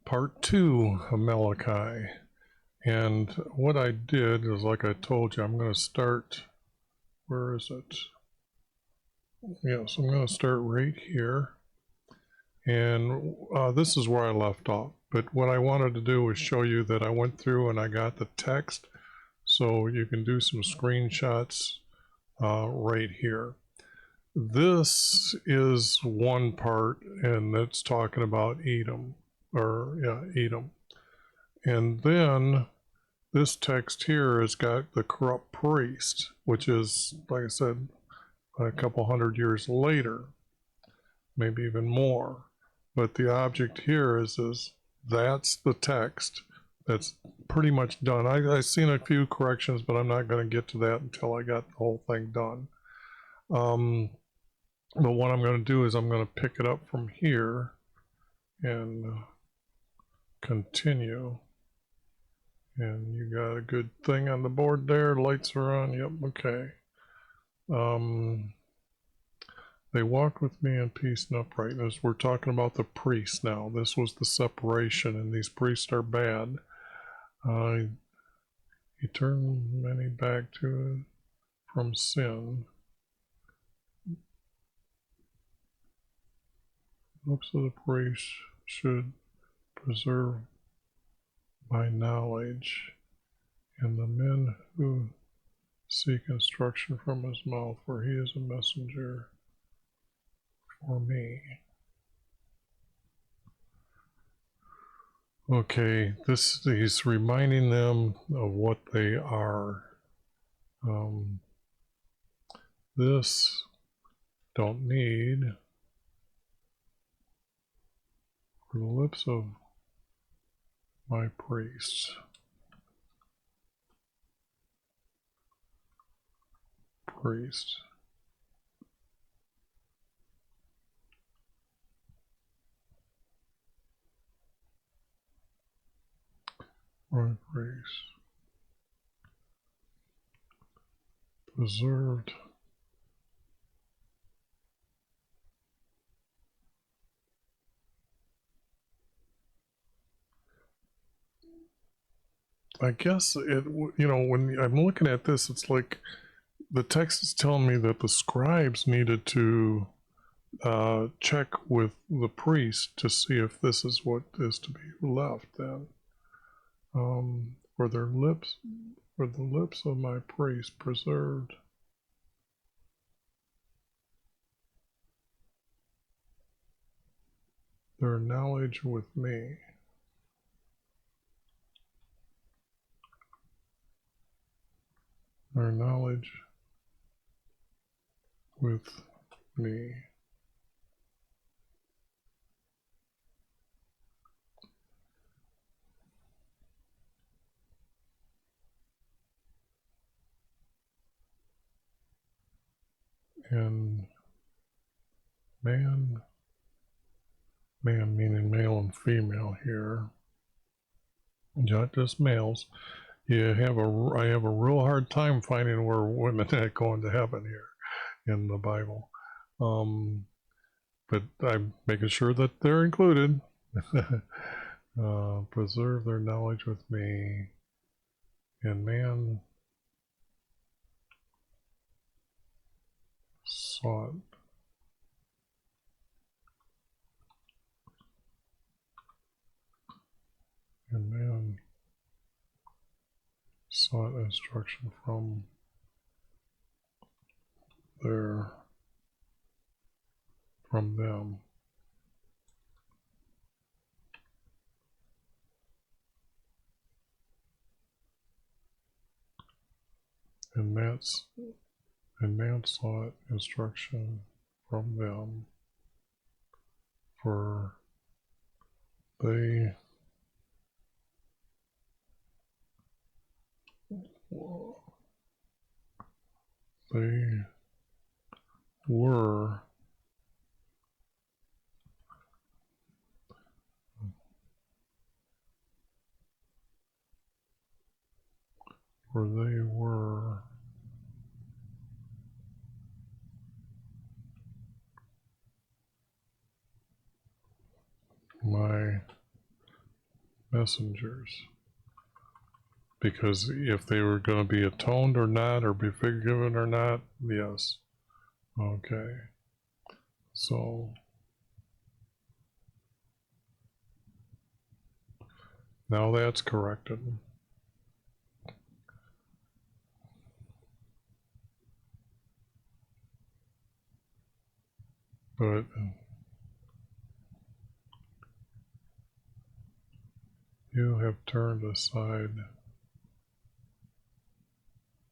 part 2 of Malachi. And what I did is, like I told you, I'm going to start, where is it? Yes, I'm going to start right here. And this is where I left off. But what I wanted to do was show you that I went through and I got the text. So you can do some screenshots right here. This is one part, and it's talking about Edom, Edom. And then this text here has got the corrupt priest, which is, like I said, a couple hundred years later, maybe even more. But the object here is that's the text that's pretty much done. I've seen a few corrections, but I'm not going to get to that until I got the whole thing done. But what I'm going to do is I'm going to pick it up from here and continue. And you got a good thing on the board there. Lights are on. Yep. Okay. They walk with me in peace and uprightness. We're talking about the priests now. This was the separation, and these priests are bad. He turned many back from sin. Lips of the priest should preserve my knowledge, and the men who seek instruction from his mouth, for he is a messenger for me. Okay, he's reminding them of what they are. This don't need. For the lips of my priests. Priest. My priest. Preserved. I guess it, when I'm looking at this, it's like the text is telling me that the scribes needed to check with the priest to see if this is what is to be left then. For the lips of my priest preserved. Their knowledge with me. Their knowledge with me. And man meaning male and female here, not just males. I have a real hard time finding where women are going to heaven here in the Bible, but I'm making sure that they're included. Preserve their knowledge with me, and man sought and man sought instruction from them. And man sought instruction from them, for they were my messengers. Because if they were going to be atoned or not, or be forgiven or not, yes. Okay. So now that's corrected. But you have turned aside.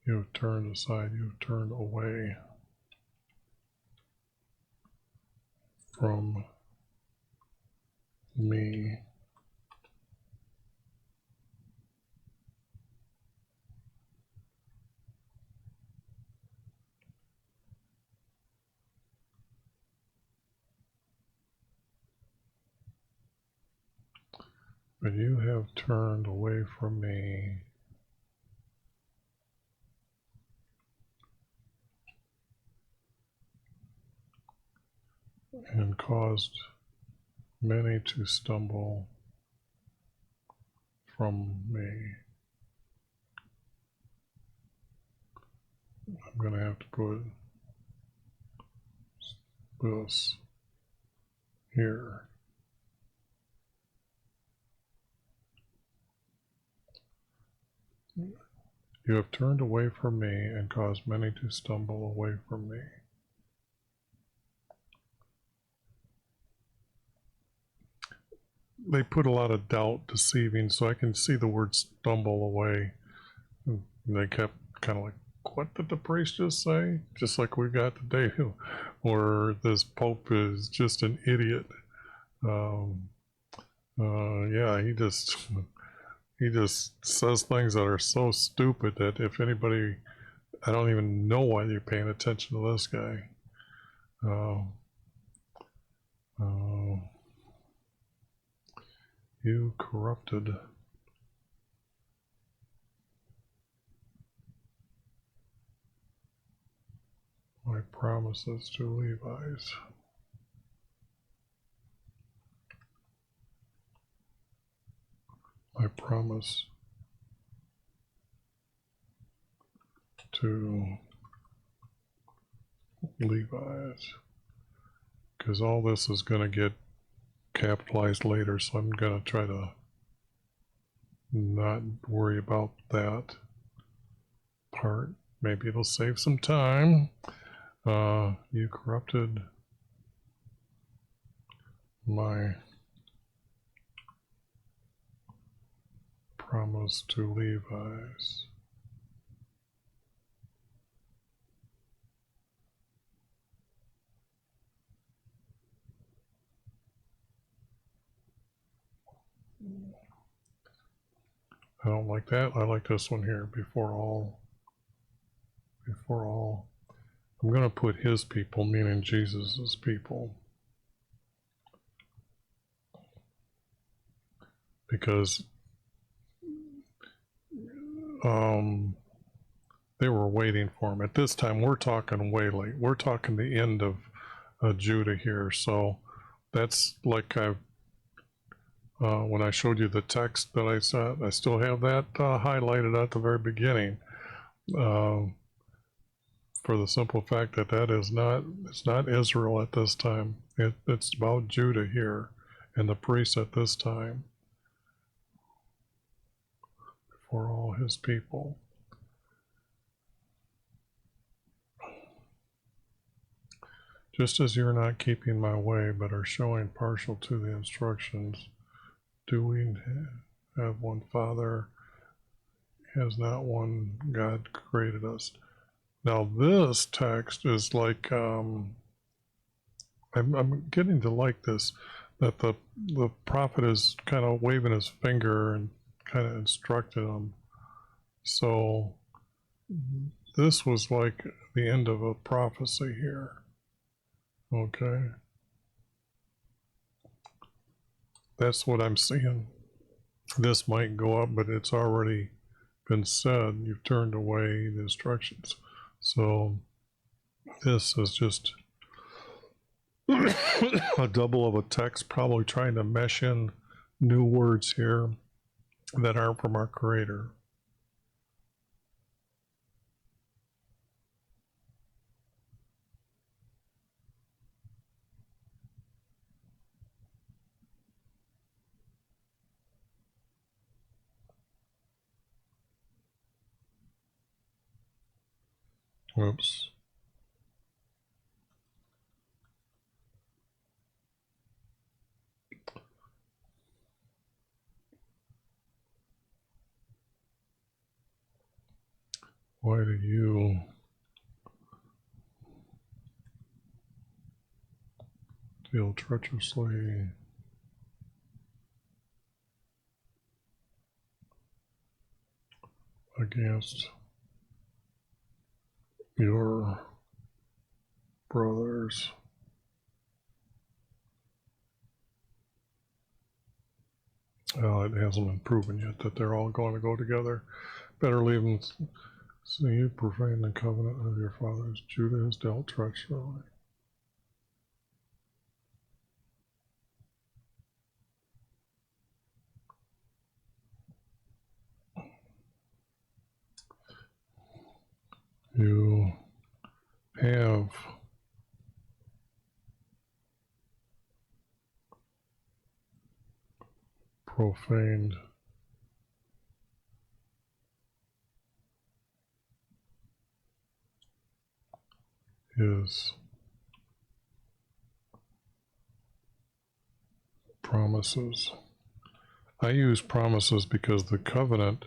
You have turned aside. You have turned away from me. But you have turned away from me and caused many to stumble from me. I'm going to have to put this here. You have turned away from me and caused many to stumble away from me. They put a lot of doubt, deceiving, so I can see the word stumble away. And they kept kind of like, what did the priest just say? Just like we got today, where this Pope is just an idiot. Yeah, he just says things that are so stupid that if anybody, I don't even know why you're paying attention to this guy. You corrupted my promises to Levi's. I promise to Levi's, because all this is going to get capitalized later, so I'm going to try to not worry about that part. Maybe it'll save some time. You corrupted my promise to Levi's. I don't like that. I like this one here. Before all. I'm going to put his people, meaning Jesus's people. Because they were waiting for him. At this time, we're talking way late. We're talking the end of Judah here. So that's like when I showed you the text that I said, I still have that highlighted at the very beginning. For the simple fact that it's not Israel at this time. It's about Judah here and the priests at this time. For all his people. Just as you're not keeping my way, but are showing partial to the instructions, do we have one Father? Has not one God created us? Now this text is like, I'm getting to like this, that the prophet is kind of waving his finger and kind of instructing them. So this was like the end of a prophecy here. Okay. That's what I'm seeing. This might go up, but it's already been said. You've turned away the instructions. So this is just a double of a text, probably trying to mesh in new words here. that aren't from our Creator. Whoops. Why do you deal treacherously against your brothers? It hasn't been proven yet that they're all going to go together. Better leave them. So you profane the covenant of your fathers. Judah has dealt treacherously. You have profaned his promises. I use promises because the covenant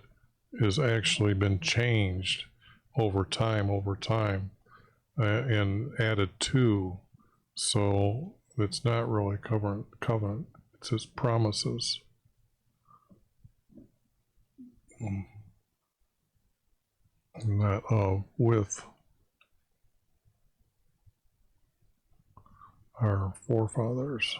has actually been changed over time, and added to. So it's not really covenant. It's his promises. That with our forefathers.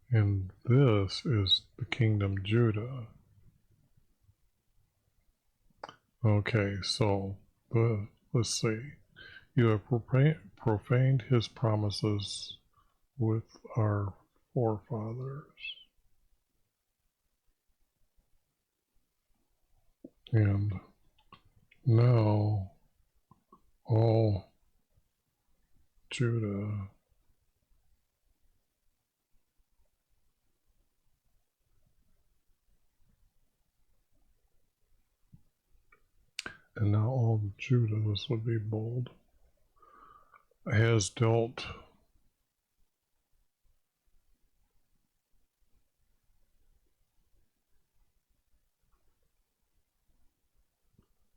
And this is the kingdom Judah. Okay, so let's see. You have profaned his promises with our forefathers. And now all Judah and now all Judah, this would be bold, has dealt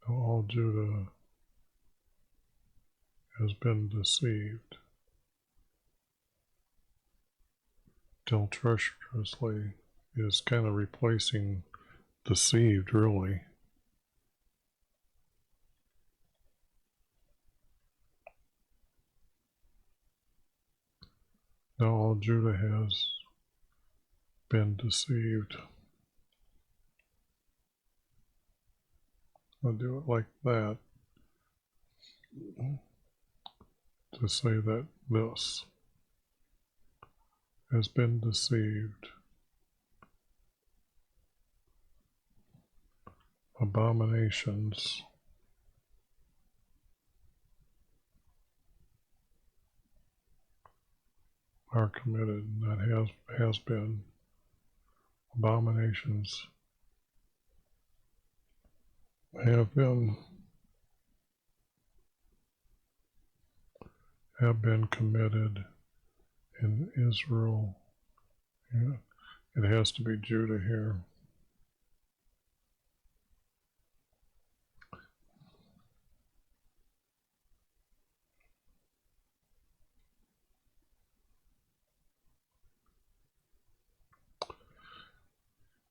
all Judah has been deceived. Dealt treacherously is kind of replacing deceived, really. Now all Judah has been deceived. I'll do it like that to say that this has been deceived. Abominations are committed. That has been. Abominations have been committed in Israel. Yeah, it has to be Judah here.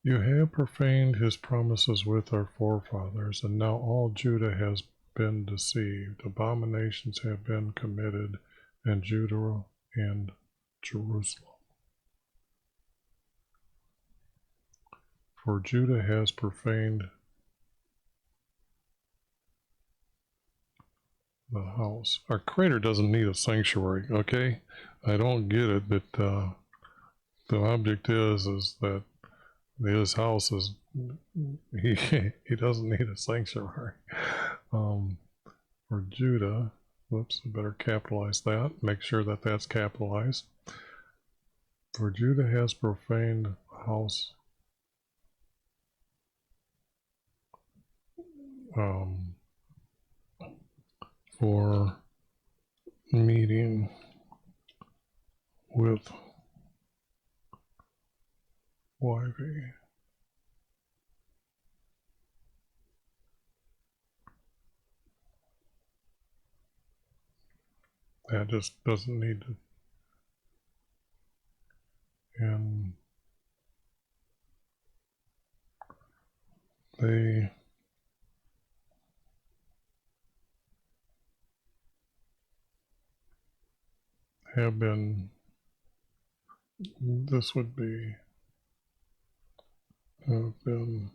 You have profaned his promises with our forefathers, and now all Judah has been deceived. Abominations have been committed in Judah and Jerusalem. For Judah has profaned the house. Our Creator doesn't need a sanctuary, okay? I don't get it, but the object is that his house is, he doesn't need a sanctuary. For Judah, whoops, I better capitalize that, make sure that that's capitalized. For Judah has profaned house for meeting with YV. That just doesn't need to. And they have been, this would be, have been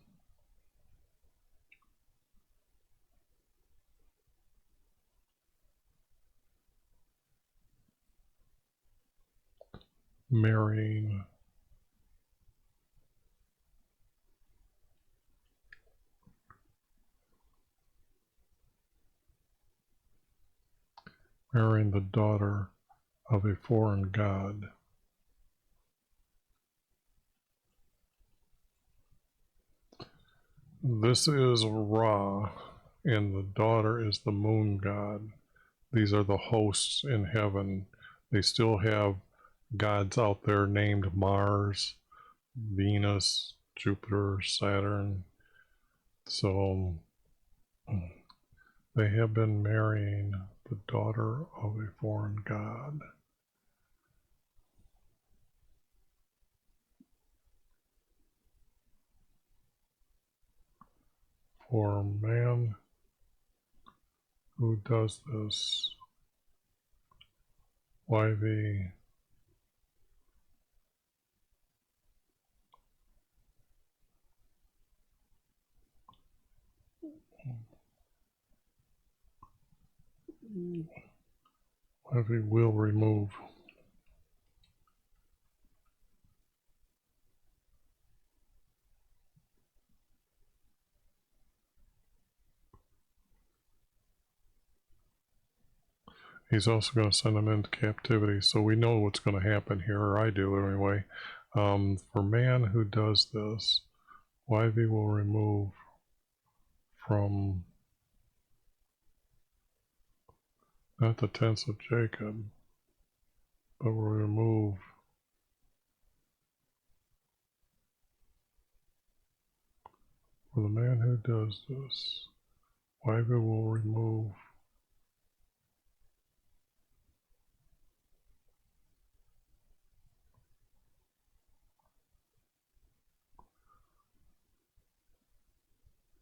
marrying the daughter of a foreign god. This is Ra, and the daughter is the moon god. These are the hosts in heaven. They still have gods out there named Mars, Venus, Jupiter, Saturn. So they have been marrying the daughter of a foreign god. For a man who does this, YV will remove he's also going to send them into captivity. So we know what's going to happen here, or I do anyway. For man who does this, YV will remove from, not the tents of Jacob, but will remove for the man who does this, YV will remove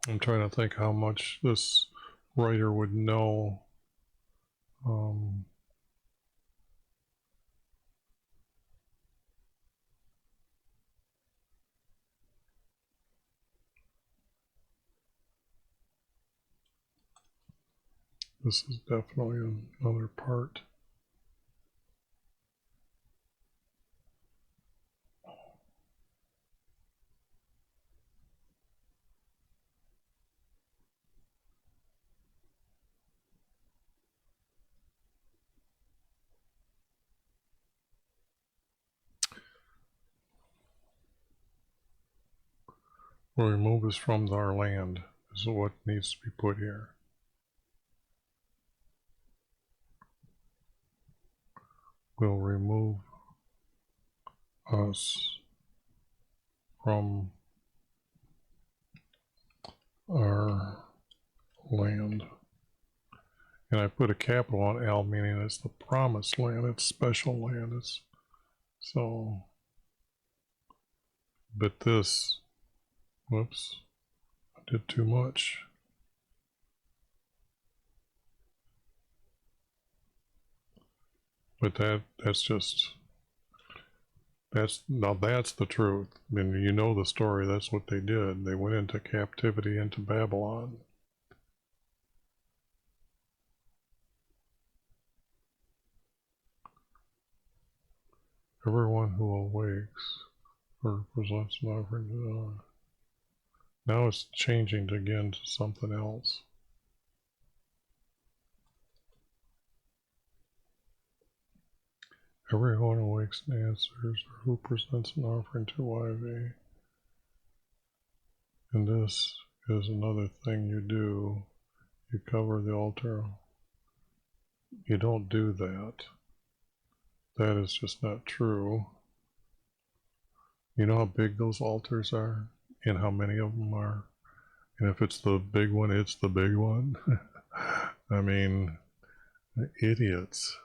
I'm trying to think how much this writer would know. This is definitely another part. Will remove us from our land is what needs to be put here. Will remove us from our land. And I put a capital on L, meaning it's the promised land, it's special land. It's so, but this, whoops, I did too much. But that's just, now that's the truth. I mean, you know the story, that's what they did. They went into captivity into Babylon. Everyone who awakes or presents an offering to God. Now it's changing again to something else. Everyone awakes and answers, or who presents an offering to YV. And this is another thing you do. You cover the altar. You don't do that. That is just not true. You know how big those altars are and how many of them are? And if it's the big one, it's the big one. I mean, idiots.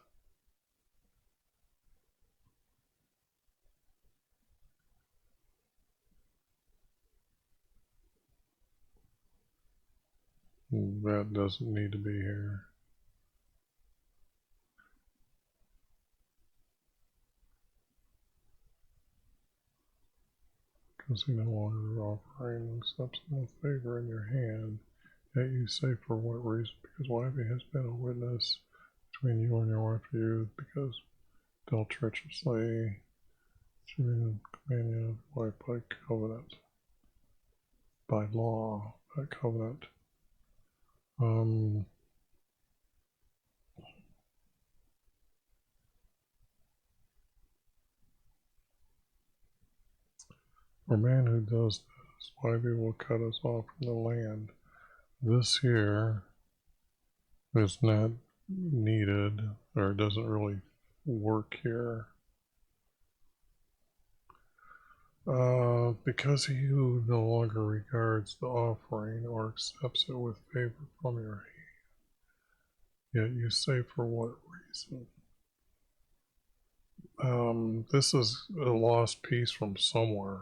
That doesn't need to be here. Because he no longer offering accepts no favor in your hand. Yet you say, for what reason? Because YV has been a witness between you and your wife for you, because dealt treacherously through the companion of wife by covenant, by law, by covenant. For man who does this, YV will cut us off from the land. This here is not needed, or doesn't really work here. Because he who no longer regards the offering or accepts it with favor from your hand, yet you say, for what reason? This is a lost piece from somewhere,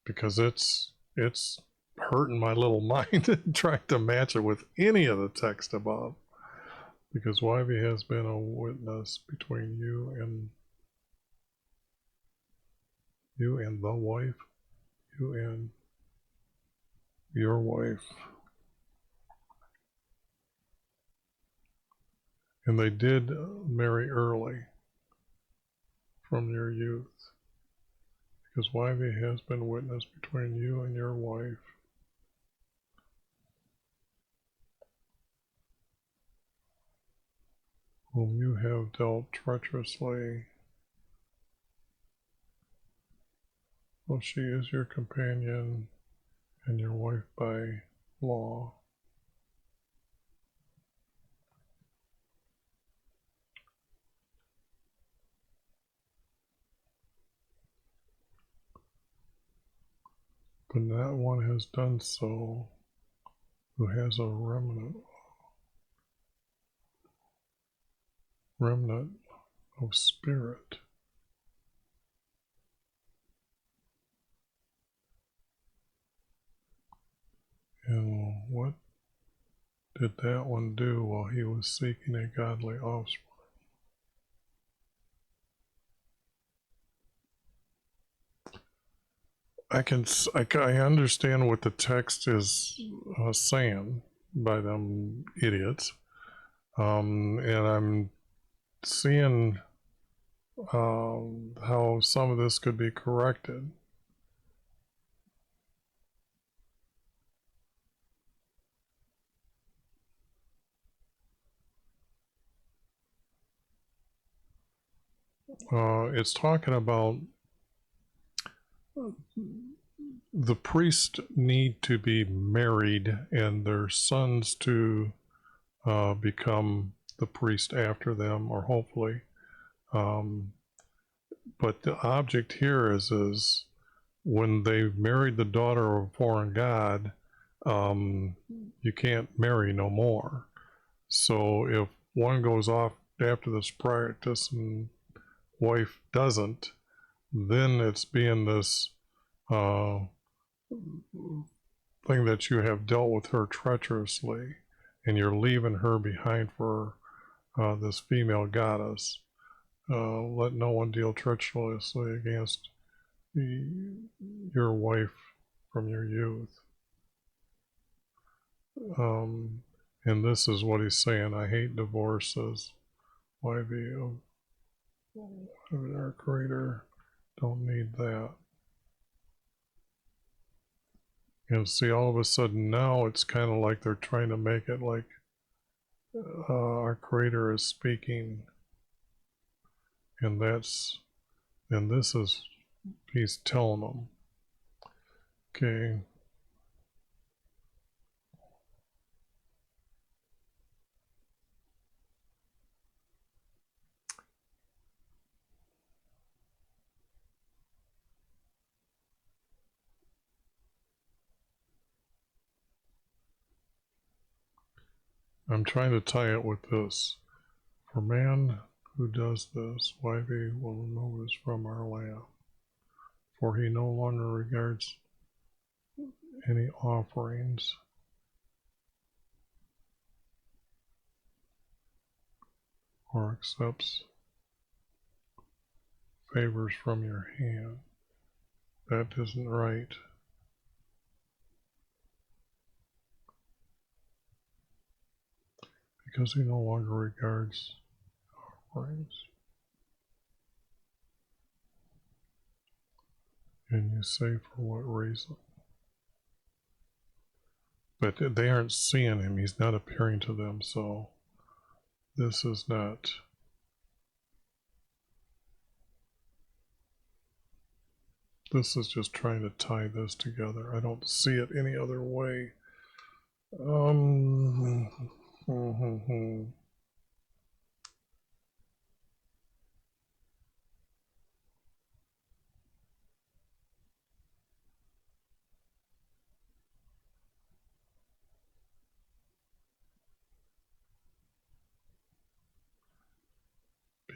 because it's hurting my little mind trying to match it with any of the text above. Because YV has been a witness between you and the wife, you and your wife. And they did marry early from your youth. Because YV has been witness between you and your wife. Whom you have dealt treacherously. Well, she is your companion and your wife by law. But not one has done so who has a remnant of spirit. And what did that one do while he was seeking a godly offspring? I understand what the text is saying by them idiots, and I'm seeing how some of this could be corrected. It's talking about the priests need to be married and their sons to become the priest after them, or hopefully. But the object here is when they married the daughter of a foreign god, you can't marry no more. So if one goes off after this practice and wife doesn't, then it's being this thing that you have dealt with her treacherously, and you're leaving her behind for this female goddess. Let no one deal treacherously against your wife from your youth. And this is what he's saying. I hate divorces. YV, our creator. Don't need that. And see, all of a sudden now it's kind of like they're trying to make it like our creator is speaking, and this is, he's telling them. Okay. I'm trying to tie it with this. For man who does this, YV will remove us from our land, for he no longer regards any offerings or accepts favors from your hand. That isn't right. Because he no longer regards offerings. And you say, for what reason? But they aren't seeing him. He's not appearing to them, so this is not. This is just trying to tie this together. I don't see it any other way.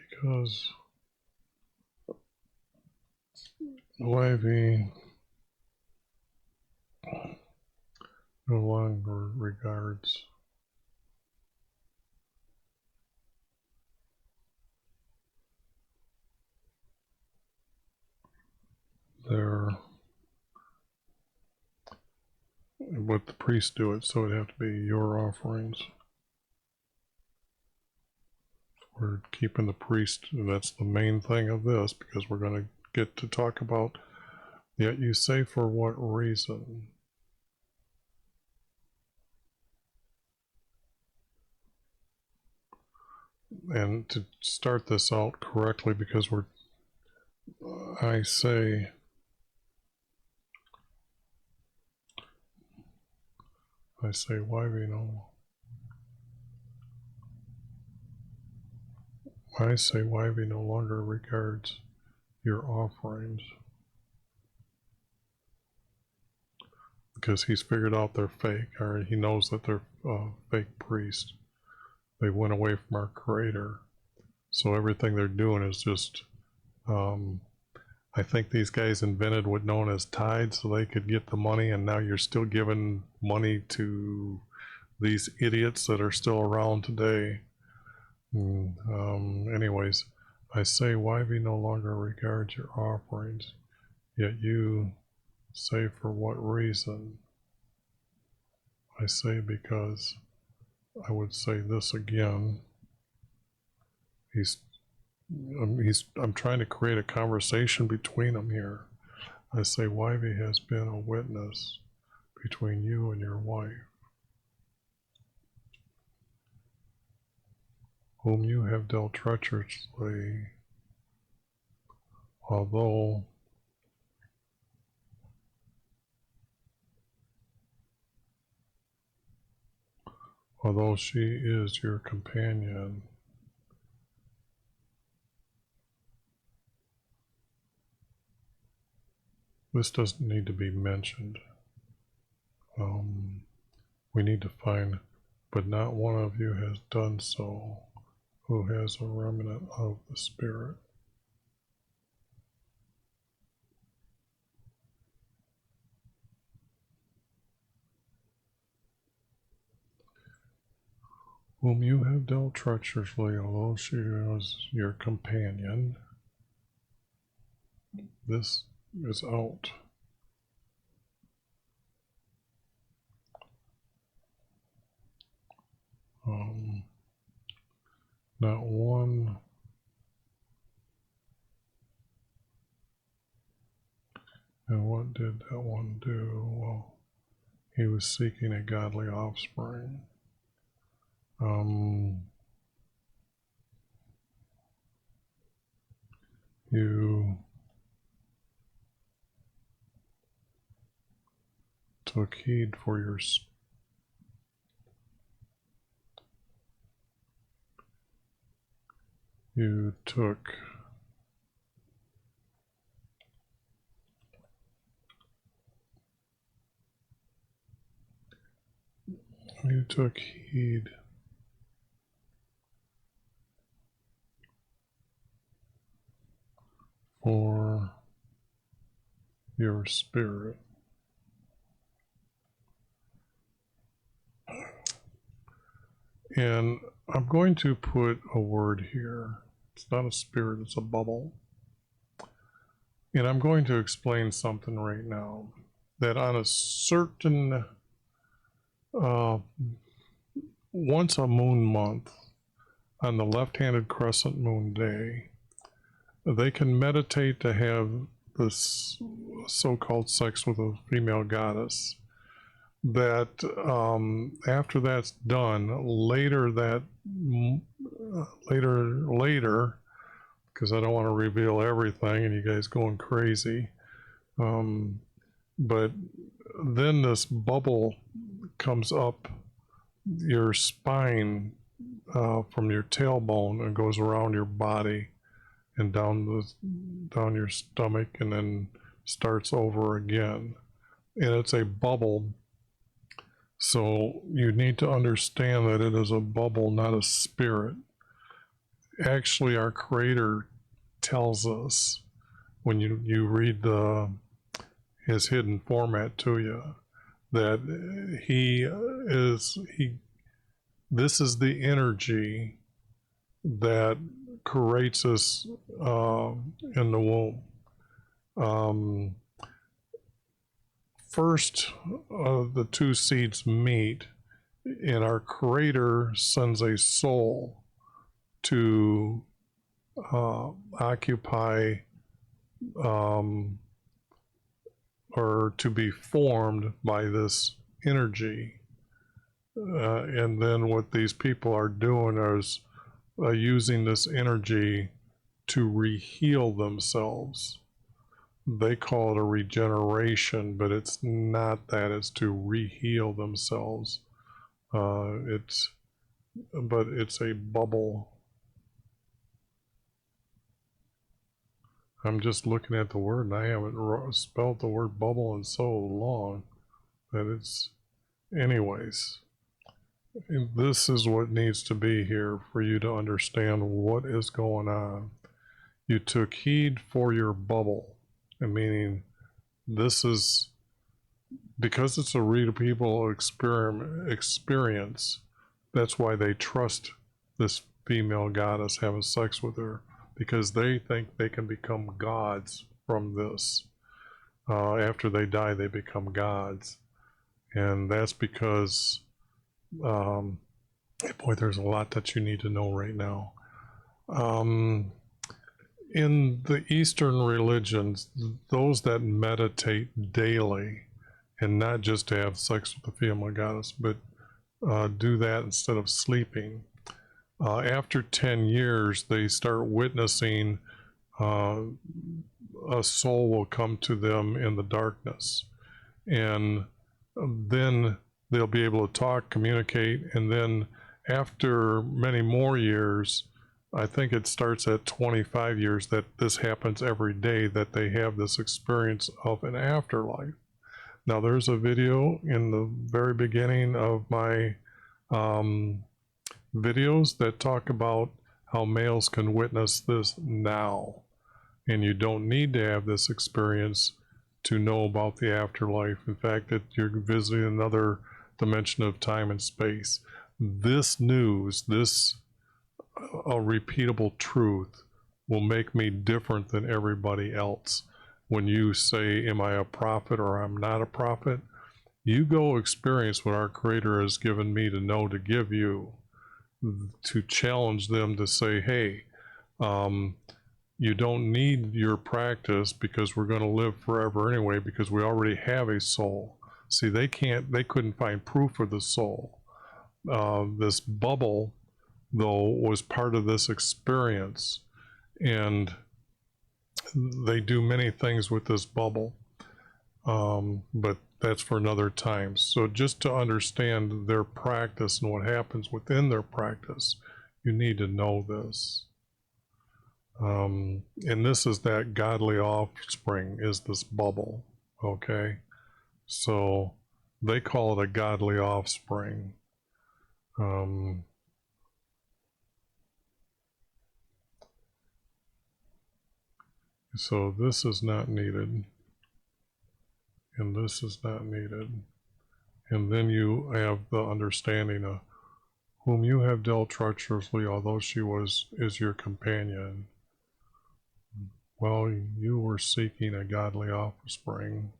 Because YV no longer regards their, what the priests do it, so it'd have to be your offerings. We're keeping the priest, and that's the main thing of this, because we're going to get to talk about, yet you say, for what reason? And to start this out correctly, because I say, why we know? I say, why we no longer regards your offerings, because he's figured out they're fake, or he knows that they're fake priests. They went away from our creator, so everything they're doing is just I think these guys invented what's known as tithes so they could get the money, and now you're still giving money to these idiots that are still around today. Anyways, I say, why we no longer regard your offerings, yet you say, for what reason? I say, because I would say this again. I'm trying to create a conversation between them here. I say, Wyvie has been a witness between you and your wife, whom you have dealt treacherously, although she is your companion. This doesn't need to be mentioned. We need to find, but not one of you has done so, who has a remnant of the Spirit. Whom you have dealt treacherously, although she was your companion. This is out. Not one And what did that one do? Well, he was seeking a godly offspring. You took heed for your you took heed for your spirit. And I'm going to put a word here. It's not a spirit, it's a bubble. And I'm going to explain something right now. That on a certain, once a moon month, on the left-handed crescent moon day, they can meditate to have this so-called sex with a female goddess. That after that's done, later, because I don't want to reveal everything and you guys going crazy, but then this bubble comes up your spine from your tailbone and goes around your body and down your stomach and then starts over again. And it's a bubble. So you need to understand that it is a bubble, not a spirit. Actually, our Creator tells us when you read his hidden format to you that this is the energy that creates us in the womb. First, the two seeds meet, and our Creator sends a soul to occupy or to be formed by this energy. And then what these people are doing is using this energy to re-heal themselves. They call it a regeneration, but it's not that. It's to re-heal themselves. But it's a bubble. I'm just looking at the word, and I haven't spelled the word bubble in so long that it's, anyways. This is what needs to be here for you to understand what is going on. You took heed for your bubble, and meaning this is, because it's a repeatable experience, that's why they trust this female goddess having sex with her, because they think they can become gods from this. After they die, they become gods. And that's because, boy, there's a lot that you need to know right now. In the Eastern religions, those that meditate daily, and not just to have sex with the female goddess, but do that instead of sleeping, after 10 years, they start witnessing a soul will come to them in the darkness. And then they'll be able to talk, communicate, and then after many more years, I think it starts at 25 years that this happens every day, that they have this experience of an afterlife. Now, there's a video in the very beginning of my videos that talk about how males can witness this now, and you don't need to have this experience to know about the afterlife. In fact, that you're visiting another dimension of time and space. This news, this a repeatable truth, will make me different than everybody else. When you say, am I a prophet or I'm not a prophet, you go experience what our Creator has given me to know, to give you, to challenge them to say, hey, you don't need your practice because we're going to live forever anyway, because we already have a soul. See, they couldn't find proof of the soul. This bubble, though, was part of this experience, and they do many things with this bubble, but that's for another time. So just to understand their practice and what happens within their practice, you need to know this. And this is that godly offspring, is this bubble, okay? So they call it a godly offspring. So this is not needed, and this is not needed. And then you have the understanding of whom you have dealt treacherously, although she is your companion. Well, you were seeking a godly offspring.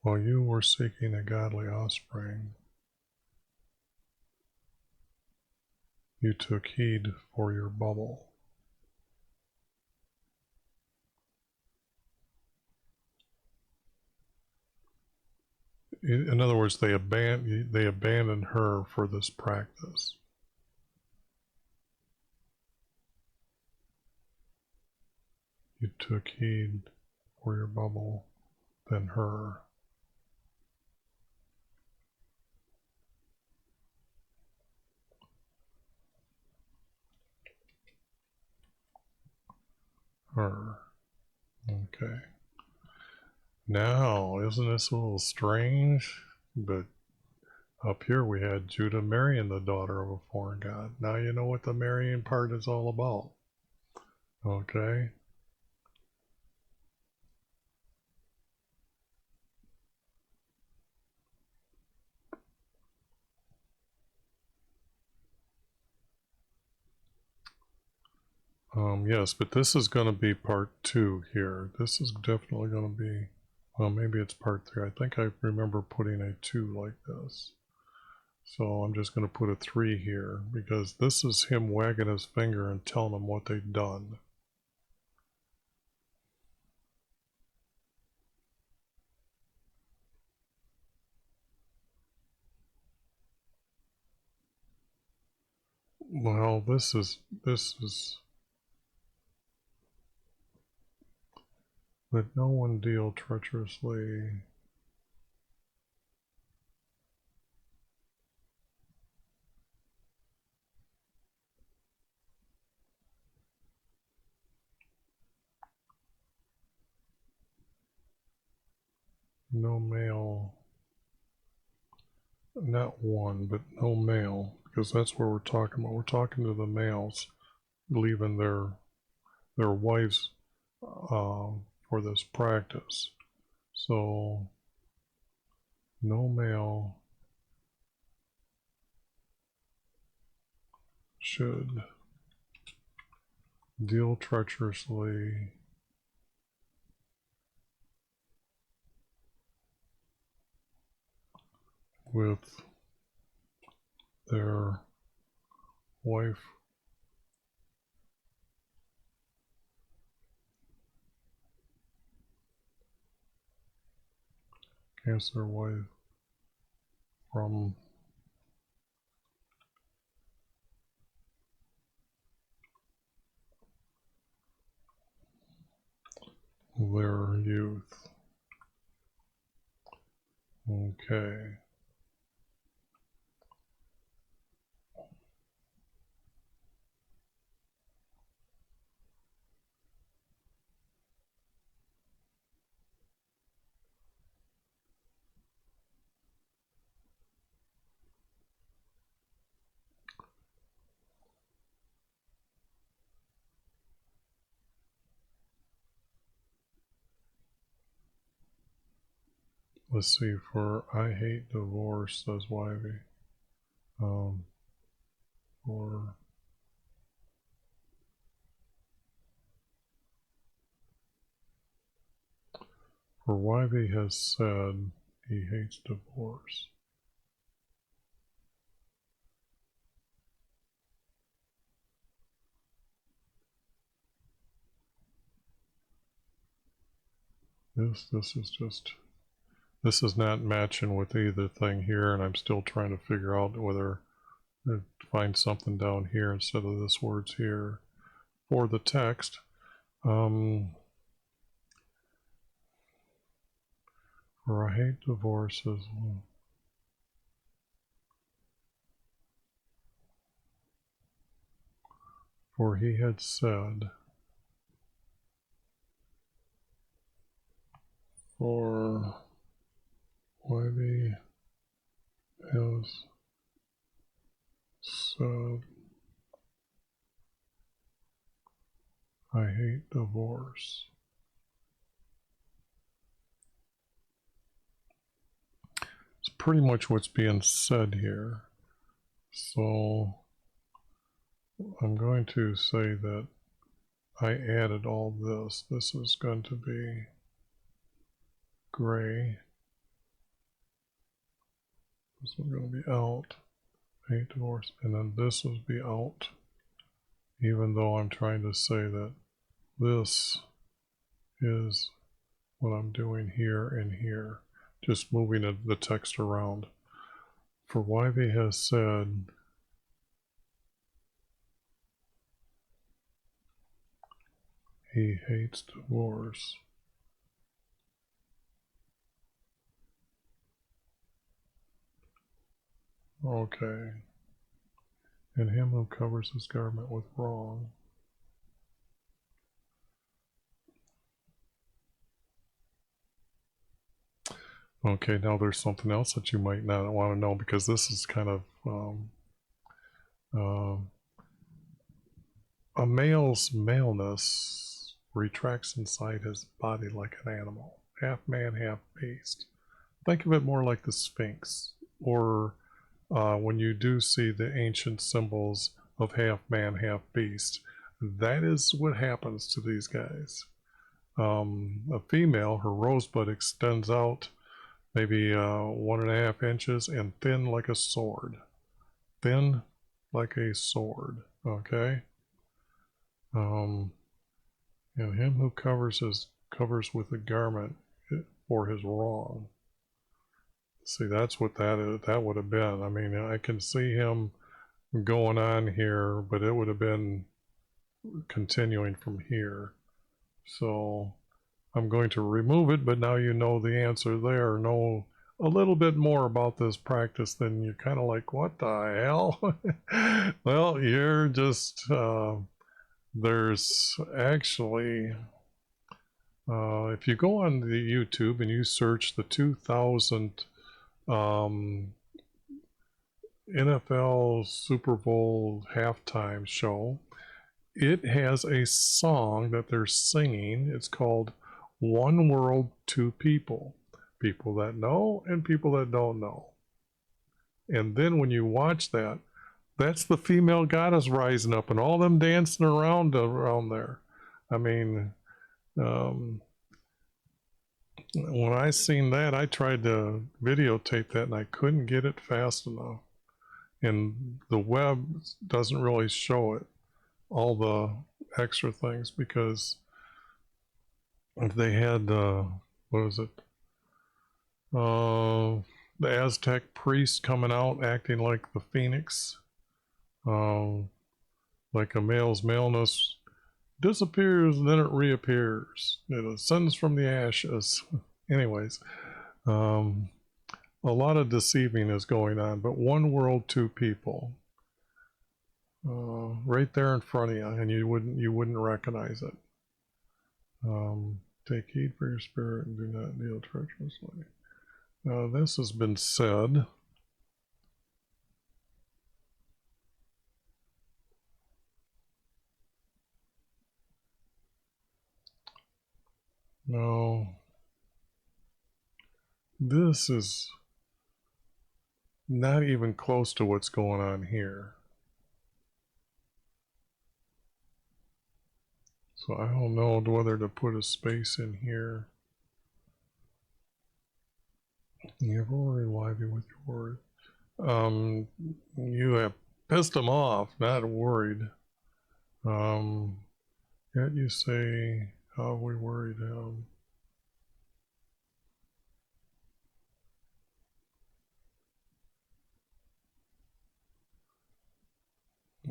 While you were seeking a godly offspring, you took heed for your bubble. In other words, they abandoned her for this practice. You took heed for your bubble than her. Her. Okay. Now, isn't this a little strange? But up here we had Judah marrying the daughter of a foreign god. Now you know what the marrying part is all about. Okay? Yes, but this is going to be part 2 here. This is definitely going to be, well, maybe it's part 3. I think I remember putting a 2 like this. So I'm just going to put a 3 here, because this is him wagging his finger and telling them what they've done. Well, this is let no one deal treacherously. No male, not one, but no male, because that's what we're talking about. We're talking to the males leaving their wives for this practice. So no male should deal treacherously with their wife against their wife from their youth. Okay. Let's see, for I hate divorce, says Wyvie. For YV has said he hates divorce. This is not matching with either thing here, and I'm still trying to figure out whether to find something down here instead of this words here for the text. For I hate divorce as well. For he had said, for YV has said, I hate divorce. It's pretty much what's being said here. So I'm going to say that I added all this. This is going to be gray. This is going to be out. Hate divorce. And then this will be out. Even though I'm trying to say that this is what I'm doing here and here. Just moving the text around. For YV has said, he hates divorce. Okay. And him who covers his garment with wrong. Okay, now there's something else that you might not want to know, because this is kind of a male's maleness retracts inside his body like an animal, half man, half beast. Think of it more like the Sphinx, or when you do see the ancient symbols of half man, half beast, that is what happens to these guys. A female, her rosebud extends out maybe 1.5 inches and thin like a sword. Thin like a sword, okay? And him who covers with a garment for his wrong. See, that's what that would have been. I mean, I can see him going on here, but it would have been continuing from here. So I'm going to remove it, but now you know the answer there. Know a little bit more about this practice, then you're kind of like, what the hell? Well, you're just, there's actually, if you go on the YouTube and you search the 2000 NFL Super Bowl halftime show, it has a song that they're singing. It's called One World, Two People. People that know and people that don't know. And then when you watch that, that's the female goddess rising up and all them dancing around there. I mean, when I seen that, I tried to videotape that and I couldn't get it fast enough. And the web doesn't really show it, all the extra things, because they had, what was it? The Aztec priest coming out acting like the phoenix, like a male's maleness disappears and then it reappears. It ascends from the ashes. Anyways, a lot of deceiving is going on, but one world, two people, right there in front of you, and you wouldn't recognize it. Take heed for your spirit and do not deal treacherously. This has been said. No, this is not even close to what's going on here. So I don't know whether to put a space in here. You ever worry lively with your word? You have pissed them off, not worried. Yet you say, how we worried him.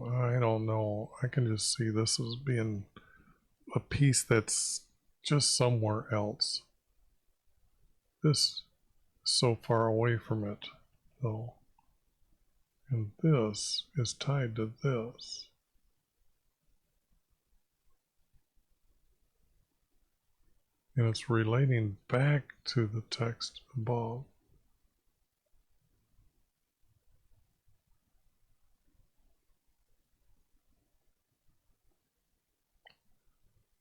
I don't know. I can just see this as being a piece that's just somewhere else. This is so far away from it, though. And this is tied to this. And it's relating back to the text above.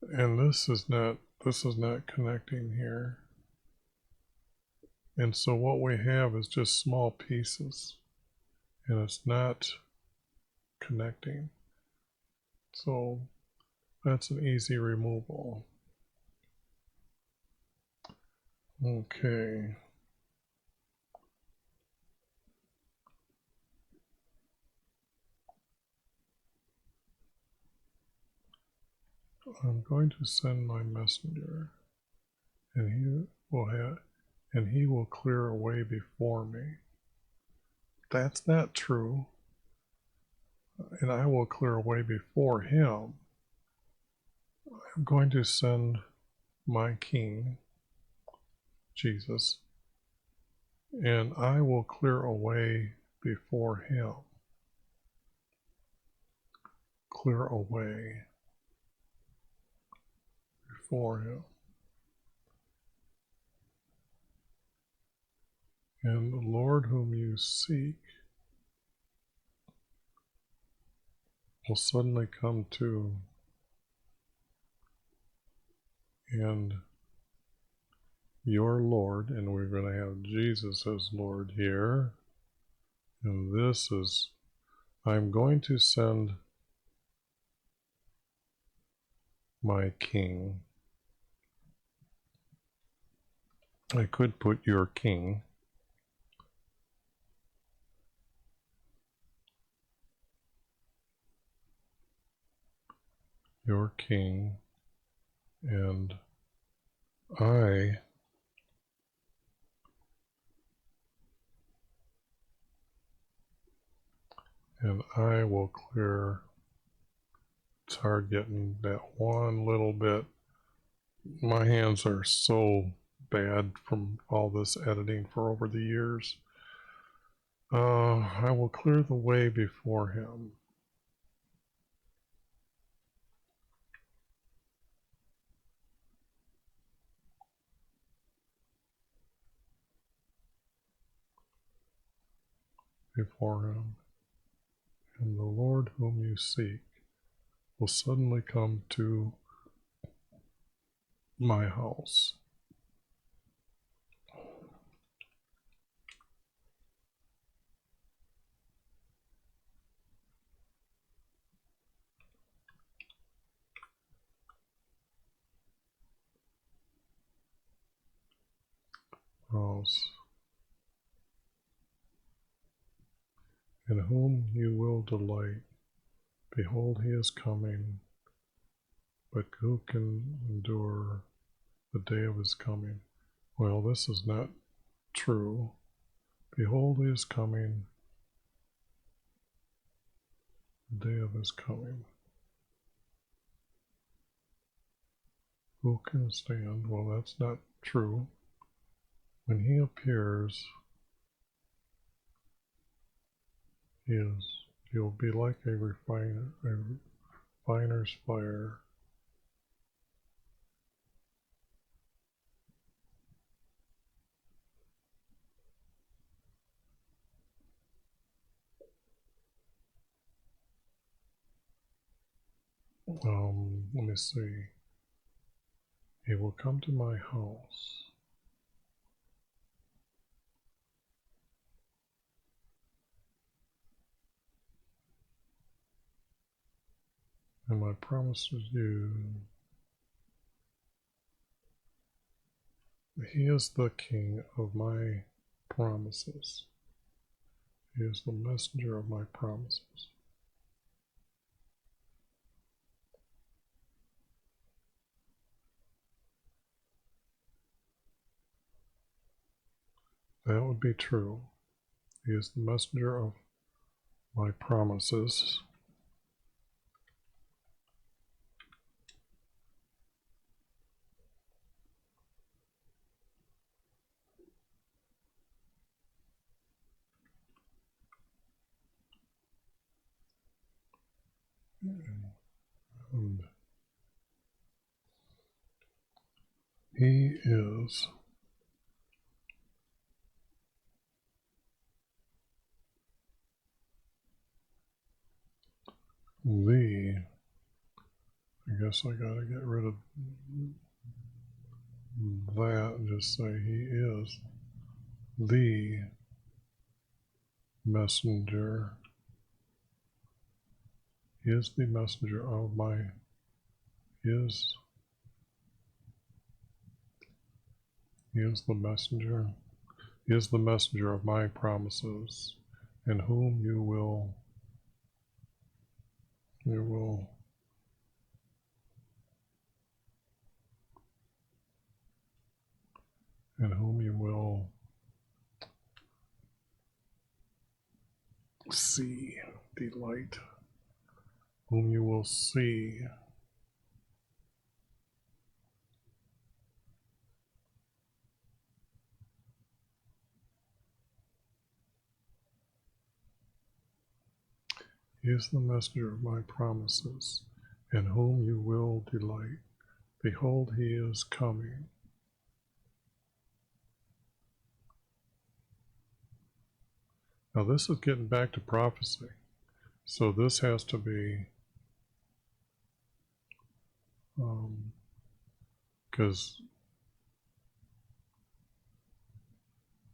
And this is not connecting here. And so what we have is just small pieces, and it's not connecting. So that's an easy removal. Okay. I'm going to send my messenger, and he will clear a way before me. That's not true. And I will clear a way before him. I'm going to send my king, Jesus, and I will clear a way before him. Clear a way before him. And the Lord whom you seek will suddenly come to, and your Lord, and we're going to have Jesus as Lord here, and this is, I'm going to send my king. I could put your king. Your king, and I will clear. It's hard getting that one little bit. My hands are so bad from all this editing for over the years. I will clear the way before him. Before him. And the Lord whom you seek will suddenly come to my house. House. In whom you will delight. Behold, he is coming, but who can endure the day of his coming? Well, this is not true. Behold, he is coming, the day of his coming. Who can stand? Well, that's not true. When he appears, he'll be like a refiner's fire. Let me see. He will come to my house. And my promise is you He is the king of my promises. He is the messenger of my promises. That would be true. He is the messenger of my promises. And he is the, I guess I gotta get rid of that and just say he is the messenger. He is the messenger of my, he is the messenger. He is the messenger of my promises, in whom you will see, delight, whom you will see. He is the messenger of my promises, in whom you will delight. Behold, he is coming. Now this is getting back to prophecy. So this has to be, because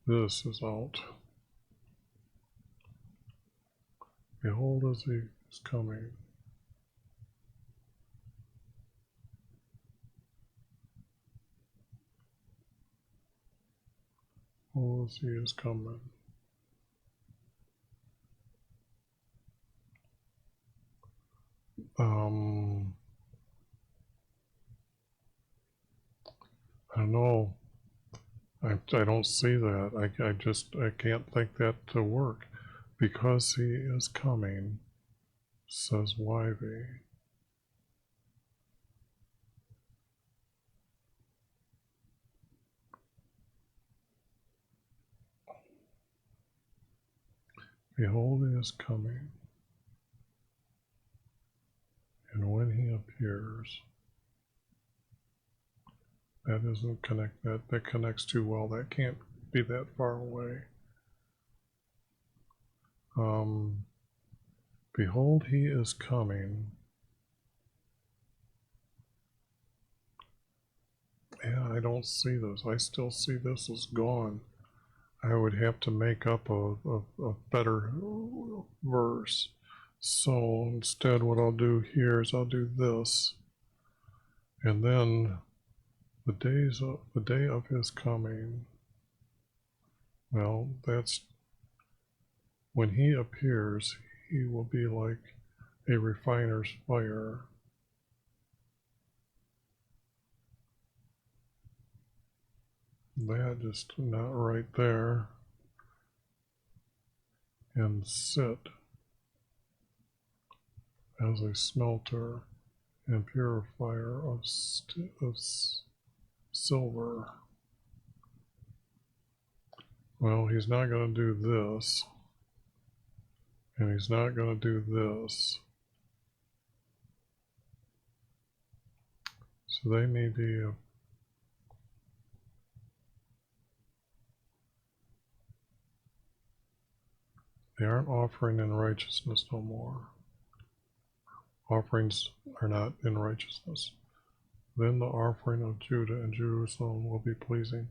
this is out. Behold, as he is coming. Behold, as he is coming. I don't know. I don't see that. I can't think that to work. Because he is coming, says YV. Behold, he is coming. And when he appears, that doesn't connect, that connects too well. That can't be that far away. Behold, he is coming. Yeah, I don't see this. I still see this as gone. I would have to make up a better verse. So instead what I'll do here is I'll do this. And then the day of his coming. Well, that's when he appears, he will be like a refiner's fire. That just not right there. And sit as a smelter and purifier of silver. Well, he's not going to do this. And he's not going to do this. So they may be they aren't offering in righteousness no more. Offerings are not in righteousness. Then the offering of Judah and Jerusalem will be pleasing.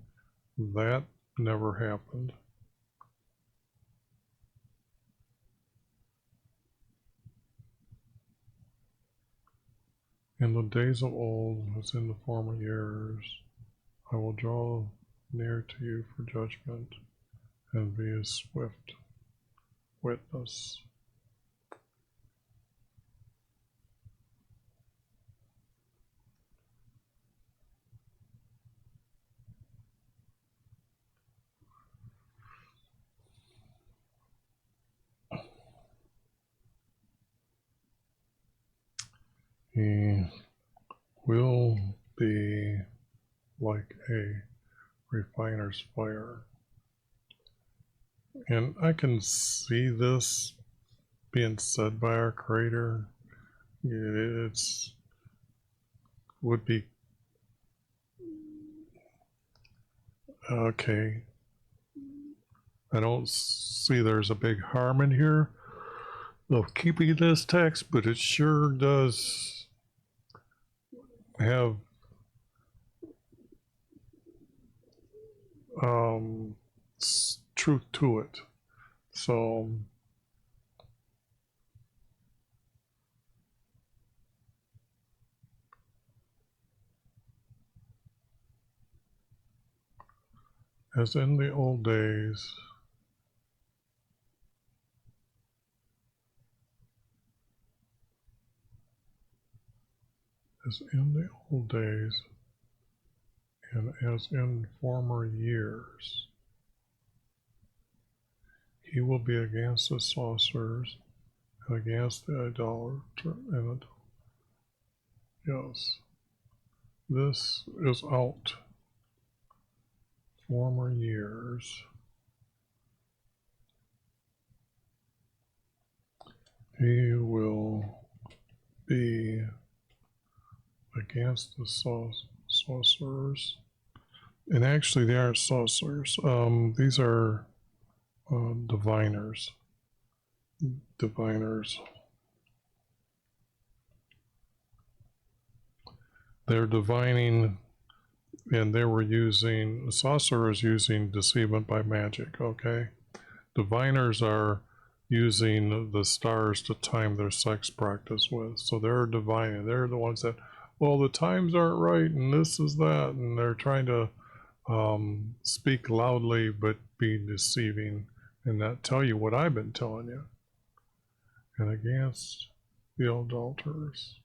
That never happened. In the days of old, as in the former years, I will draw near to you for judgment, and be a swift witness. He will be like a refiner's fire. And I can see this being said by our creator. It's would be okay. I don't see there's a big harm in here of keeping this text, but it sure does have truth to it. So as in the old days, as in the old days, and as in former years, he will be against the sorcerers and against the idolater. And yes, this is out. Former years. He will be against the sorcerers. And actually, they aren't sorcerers. These are diviners. Diviners. They're divining, and they were using, sorcerers using deceivement by magic, okay? Diviners are using the stars to time their sex practice with. So they're divining. They're the ones that, well, the times aren't right, and this is that, and they're trying to speak loudly but be deceiving and not tell you what I've been telling you. And against the adulterers.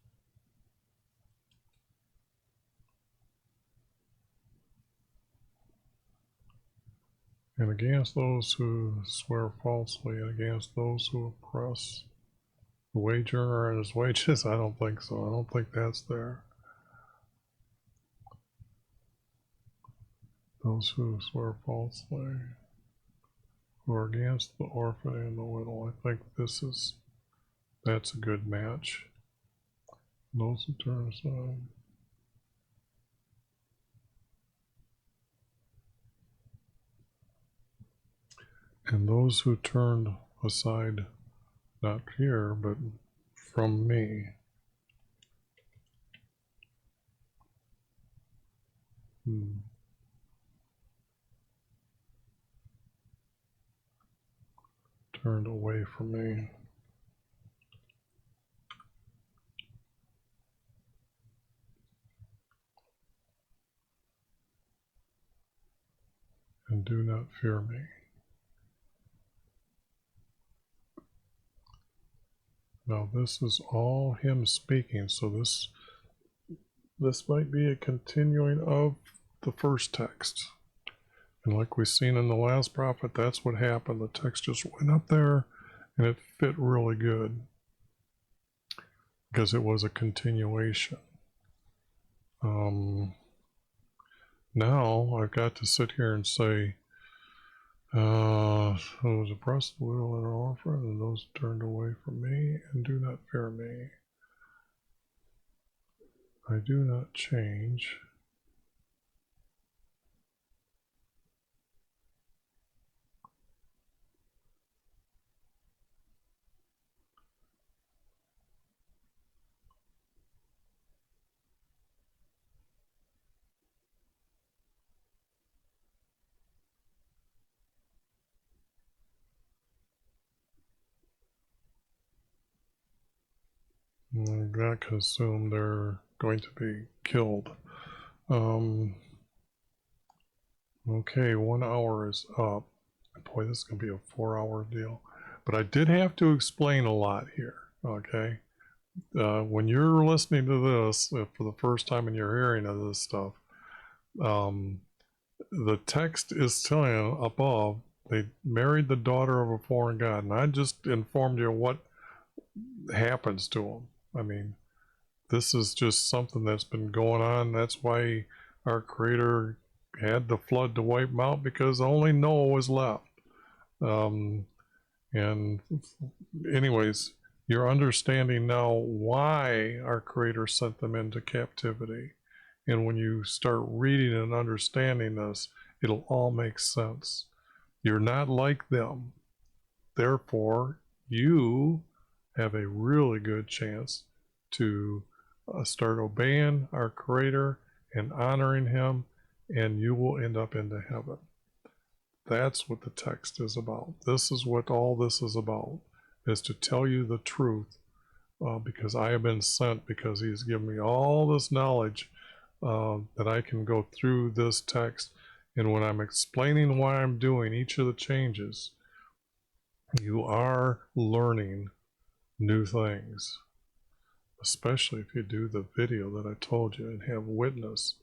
And against those who swear falsely, and against those who oppress the wage earner and his wages. I don't think so. I don't think that's there. Those who swear falsely, who are against the orphan and the widow. I think that's a good match. Those who turn aside. And those who turned aside, not here, but from me. Turned away from me. And do not fear me. Now this is all him speaking, so this might be a continuing of the first text. And like we've seen in the last prophet, that's what happened. The text just went up there and it fit really good because it was a continuation. Now I've got to sit here and say, those oppressed, the widow and her orphan, and those turned away from me, and do not fear me. I do not change. That can assume they're going to be killed. Okay, 1 hour is up. Boy, this is going to be a 4-hour deal. But I did have to explain a lot here, okay? When you're listening to this for the first time and you're hearing of this stuff, the text is telling you above, they married the daughter of a foreign god. And I just informed you what happens to them. I mean, this is just something that's been going on. That's why our Creator had the flood to wipe them out, because only Noah was left. And anyways, you're understanding now why our Creator sent them into captivity. And when you start reading and understanding this, it'll all make sense. You're not like them. Therefore, you have a really good chance to start obeying our Creator and honoring Him, and you will end up into heaven. That's what the text is about. This is what all this is about, is to tell you the truth, because I have been sent, because He's given me all this knowledge that I can go through this text. And when I'm explaining why I'm doing each of the changes, you are learning new things, especially if you do the video that I told you and have witness,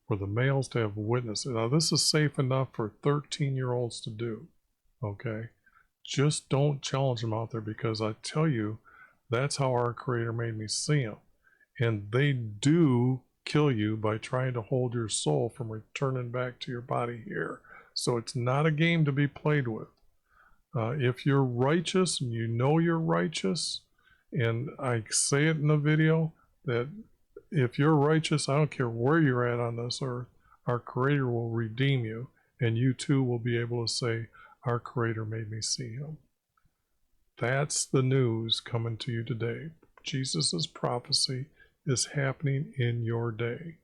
for the males to have witness. Now, this is safe enough for 13-year-olds to do, okay? Just don't challenge them out there, because I tell you, that's how our Creator made me see them. And they do kill you by trying to hold your soul from returning back to your body here. So it's not a game to be played with. If you're righteous and you know you're righteous, and I say it in the video, that if you're righteous, I don't care where you're at on this earth, our Creator will redeem you, and you too will be able to say, our Creator made me see Him. That's the news coming to you today. Jesus' prophecy is happening in your day.